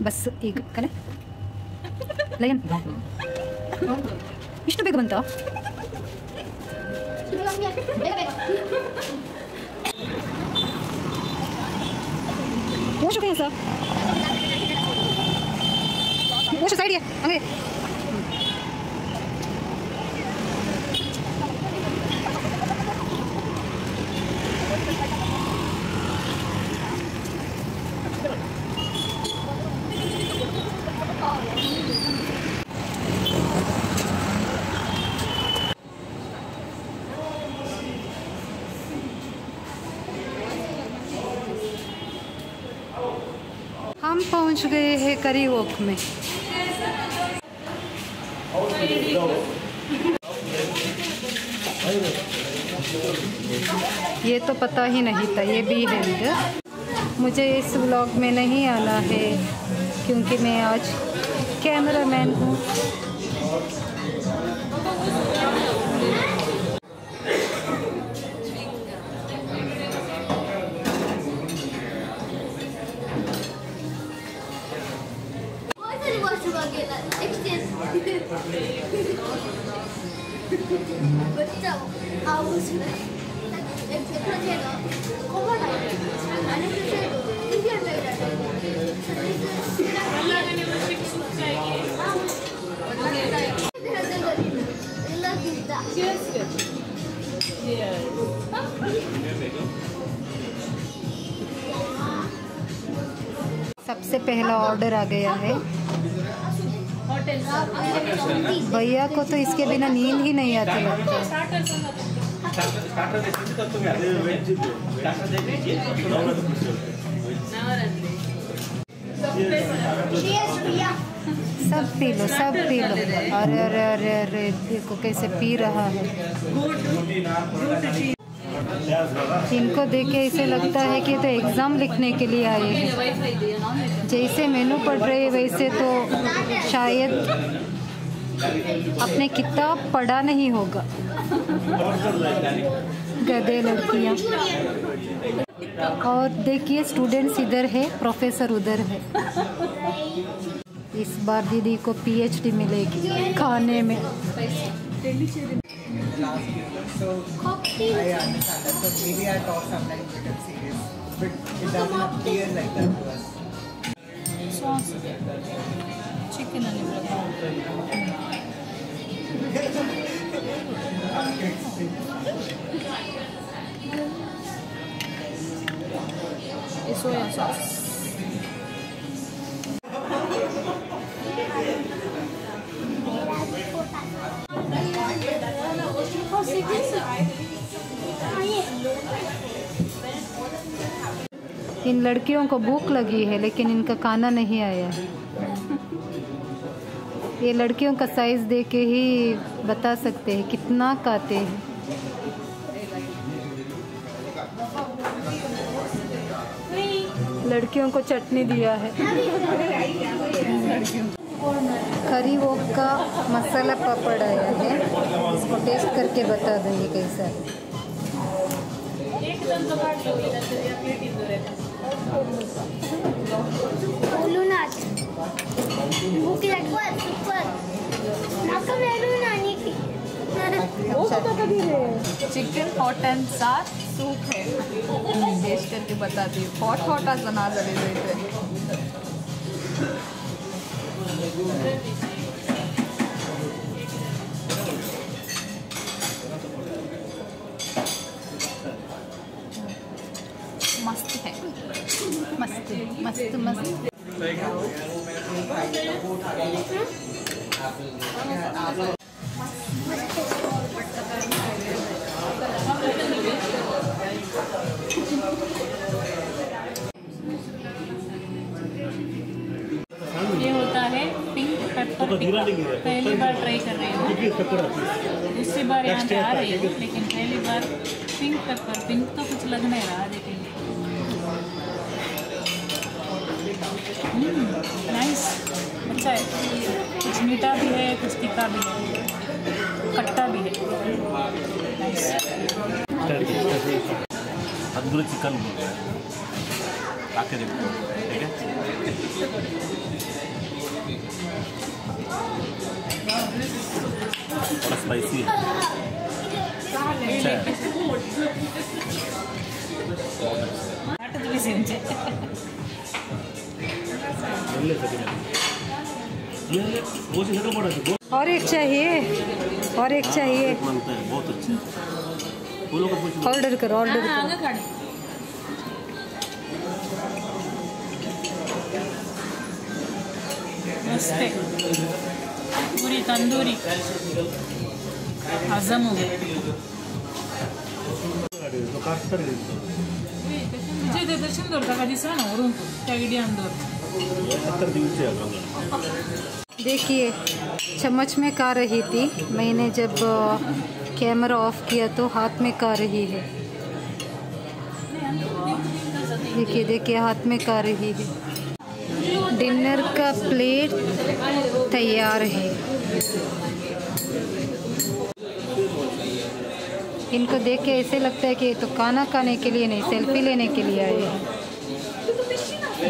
Bus ಈಗ ಕಲೆ lion ಇಷ್ಟು ಬೇಗ ಬಂತ वो चुके हैं सर वो साइड है आगे हम पहुंच गए हैं करी वॉक में। ये तो पता ही नहीं था ये भी है इधर। मुझे इस व्लॉग में नहीं आना है क्योंकि मैं आज कैमरामैन हूँ। सबसे पहला ऑर्डर आ गया है। भैया को तो इसके बिना नींद ही नहीं आती लगता है। सब पी लो सब पी लो। अरे अरे अरे अरे देखो कैसे पी रहा है। इनको देख के ऐसे लगता है कि तो एग्ज़ाम लिखने के लिए आए हैं। जैसे मेनू पढ़ रहे हैं वैसे तो शायद अपने किताब पढ़ा नहीं होगा। गधे लड़कियाँ। और देखिए स्टूडेंट्स इधर है प्रोफेसर उधर है। इस बार दीदी को PhD मिलेगी खाने में। So I understand that. So maybe I talk sometimes become serious, but it doesn't appear like that to us. Sauce, chicken and soya sauce. इन लड़कियों को भूख लगी है लेकिन इनका खाना नहीं आया है। ये लड़कियों का साइज़ देख के ही बता सकते हैं कितना खाते हैं। लड़कियों को चटनी दिया है। करी वॉक का मसाला पापड़ आया है। इसको टेस्ट करके बता देंगे कैसा है। चिकन हॉट एंड साथ सूप है। टेस्ट करके बताती हूँ। हॉट आज बना दे मस्त है। मस्त मस्त मस्त। ये होता है पिंक पेपर टिक्का। पहली बार ट्राई कर रही हूँ। दूसरी बार यहाँ पे आ रही हूँ लेकिन पहली बार पिंक पेपर। पिंक तो कुछ लग नहीं रहा लेकिन नाइस अच्छा है। कुछ मीठा भी है कुछ तीखा भी है खट्टा भी है। नाइस। तंदूरी चिकन बोल रहे हैं, आके देखो, ठीक है। थोड़ा स्पाइसी है, अच्छा है। और एक चाहिए, और एक चाहिए। मांगता है, बहुत अच्छा। फूलों का कुछ ऑर्डर करो, ऑर्डर करो। मस्त है, पूरी तंदूरी हजम हो गई। विजय दर्शन दौरता का दिसा ना वरून त्या अंदर। देखिए चम्मच में खा रही थी, मैंने जब कैमरा ऑफ किया तो हाथ में खा रही है। देखिए देखिए हाथ में खा रही है। डिनर का प्लेट तैयार है। इनको देख के ऐसे लगता है कि ये तो खाना खाने के लिए नहीं, सेल्फी लेने के लिए आए हैं।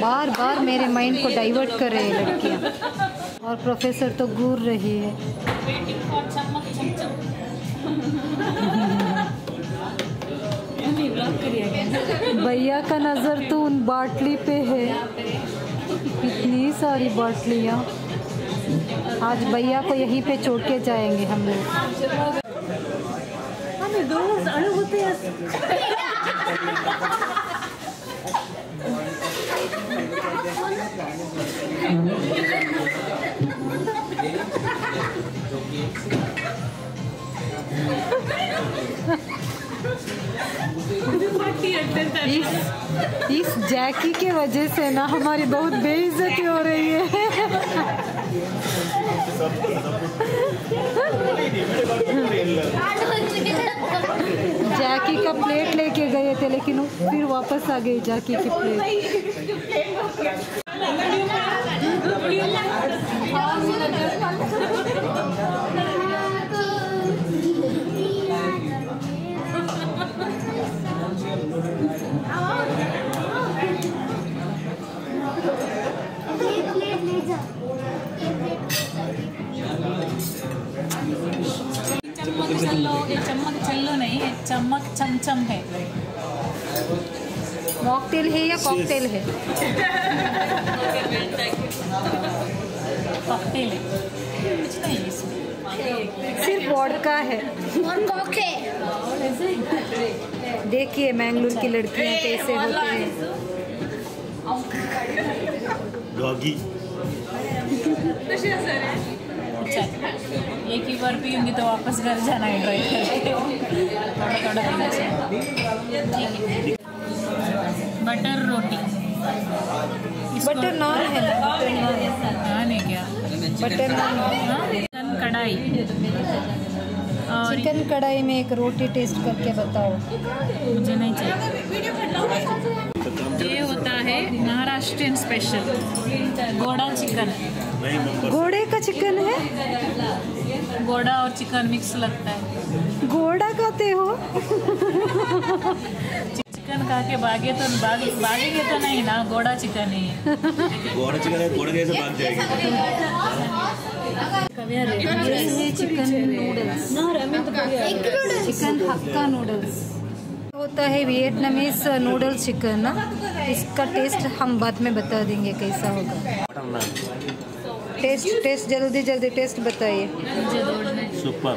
बार बार मेरे माइंड को डाइवर्ट कर रहे हैं लड़कियाँ। और प्रोफेसर तो घूर रही है। भैया का नज़र तो उन बाटली पे है, इतनी सारी बाटलियाँ। आज भैया को यहीं पे छोड़ के जाएंगे हम लोग। इस जैकी के वजह से ना हमारी बहुत बेइज्जती हो रही है। जैकी का प्लेट लेके गए थे, लेकिन फिर वापस आ गई जैकी की प्लेट। चम्मच चल्लो नहीं, चम्मच चमचम है। मॉकटेल है या कॉकटेल है? कॉकटेल है, कुछ नहीं इसमें, सिर्फ वोडका है और कॉक है। देखिए मैंगलोर की लड़कियां कैसे होती हैं। डॉगी। अच्छा, एक ही बार पीऊंगी तो वापस घर जाना है ड्राइव करके। थोड़ा थोड़ा पीना चाहिए। बटर रोटी, बटर नान है ना? नान है क्या? बटर नान। चिकन कढ़ाई, और चिकन कढ़ाई में एक रोटी टेस्ट करके बताओ। मुझे नहीं चाहिए। ये होता है महाराष्ट्रियन स्पेशल घोड़ा चिकन। घोड़े का चिकन है? घोड़ा और चिकन मिक्स लगता है। घोड़ा खाते हो? चिकन खा के भागेंगे तो नहीं ना, घोड़ा चिकन ही है। घोड़ा चिकन है, घोड़ा कैसे भाग जाएगी? चिकन नूडल्स, चिकन हक्का नूडल्स होता है, वियतनामीज नूडल्स चिकन ना। इसका टेस्ट हम बाद में बता देंगे कैसा होगा। टेस्ट जल्दी जल्दी टेस्ट बताइए। सुपर,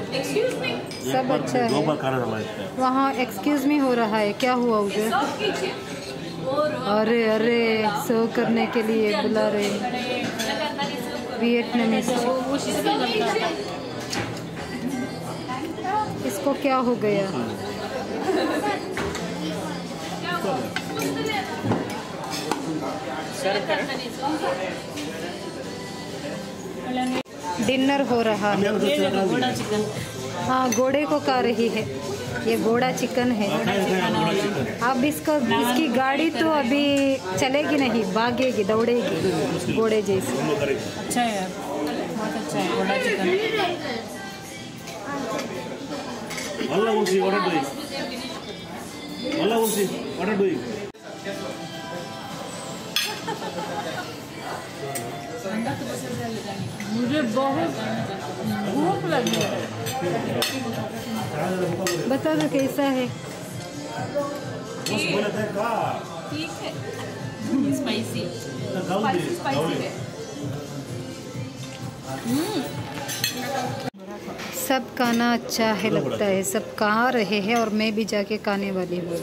सब अच्छा है। 2 बार खाना समझते हैं। वहाँ एक्सक्यूज मी हो रहा है, क्या हुआ उधर? अरे अरे सर्व करने के लिए बुला रहे हैं वियतनामीज। इसको क्या हो गया? डिनर हो रहा है। घोड़ा चिकन, हाँ घोड़े को खा रही है, ये घोड़ा चिकन है। अब इसकी गाड़ी तो अभी चलेगी नहीं, भागेगी, दौड़ेगी घोड़े जैसे। अच्छा है यार, बहुत अच्छा है घोड़ा चिकन। वाला उसी ऑर्डर दे, वाला उसी What are you doing? मुझे बहुत भूख लगी है। बता दो कैसा है। ठीक है, स्पाइसी स्पाइसी है। सब खाना अच्छा है लगता है, सब खा रहे हैं और मैं भी जाके खाने वाली हूँ।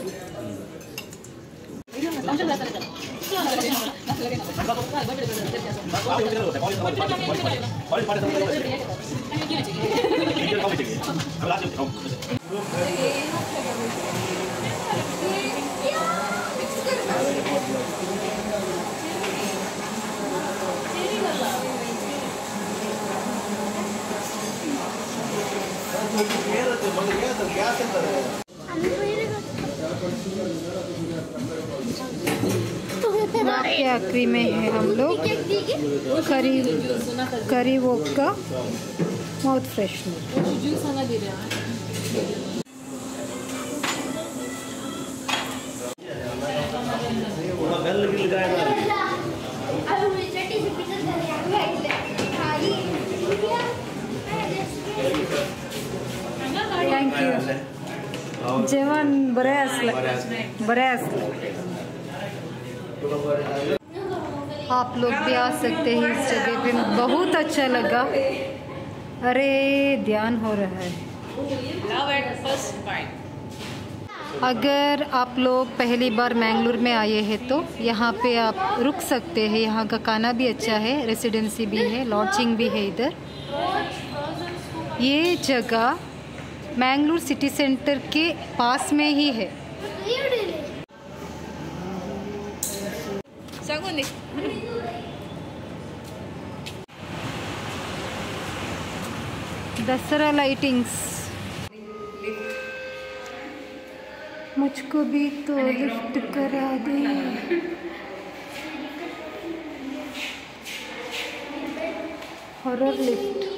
के आखिरी में है हम लोग करी वोक का माउथ फ्रेशनर। Thank you. जेवण बरें असलं। आप लोग भी आ सकते हैं इस जगह पे, बहुत अच्छा लगा। अरे ध्यान हो रहा है। अगर आप लोग पहली बार मैंगलोर में आए हैं तो यहाँ पे आप रुक सकते हैं। यहाँ का खाना भी अच्छा है, रेसिडेंसी भी है, लॉजिंग भी है इधर। ये जगह मैंगलोर सिटी सेंटर के पास में ही है। दसरा लाइटिंग्स। मुझको भी तो लिफ्ट करा दे। Horror lift.